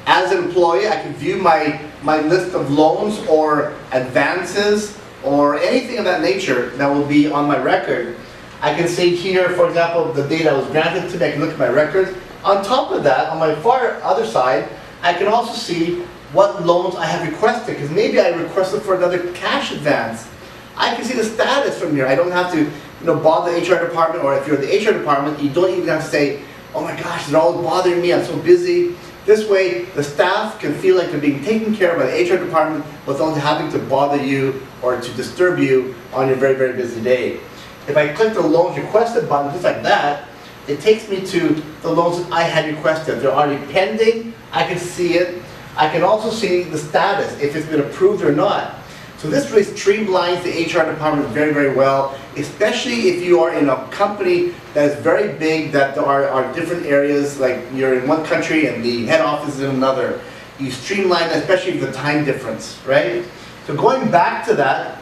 As an employee, I can view my list of loans or advances or anything of that nature that will be on my record. I can see here, for example, the date I was granted to me. I can look at my records. On top of that, on my far other side, I can also see what loans I have requested, because maybe I requested for another cash advance. I can see the status from here. I don't have to bother the HR department, or if you're the HR department, you don't even have to say, oh my gosh, they're always bothering me, I'm so busy. This way, the staff can feel like they're being taken care of by the HR department without having to bother you or to disturb you on your very, very busy day. If I click the loans requested button, just like that, it takes me to the loans that I had requested. They're already pending, I can see it. I can also see the status, if it's been approved or not. So this really streamlines the HR department very, very well, especially if you are in a company that is very big, that there are different areas, like you're in one country and the head office is in another. You streamline that, especially with the time difference, right? So going back to that,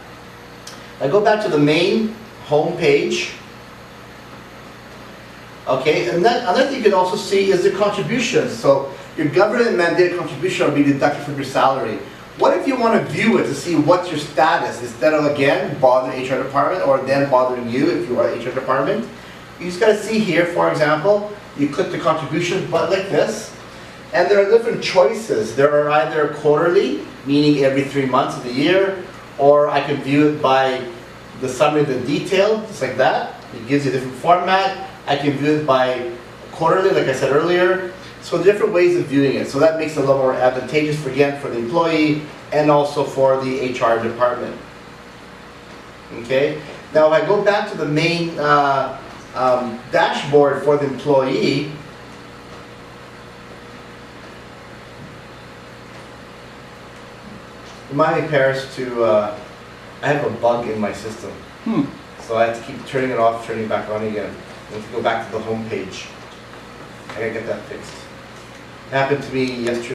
I go back to the main home page. Okay, and then another thing you can also see is the contributions. So your government mandated contribution will be deducted from your salary. What if you want to view it to see what's your status, instead of, again, bothering the HR department or then bothering you if you are the HR department? You just got to see here, for example, you click the contributions button like this, and there are different choices. There are either quarterly, meaning every 3 months of the year, or I can view it by the summary of the detail, just like that. It gives you a different format. I can view it by quarterly, like I said earlier. So different ways of viewing it. So that makes it a little more advantageous for the employee and also for the HR department. Okay. Now if I go back to the main dashboard for the employee, remind me, Paris, to I have a bug in my system. So I have to keep turning it off, turning it back on again. I have to go back to the home page. I gotta get that fixed. It happened to me yesterday.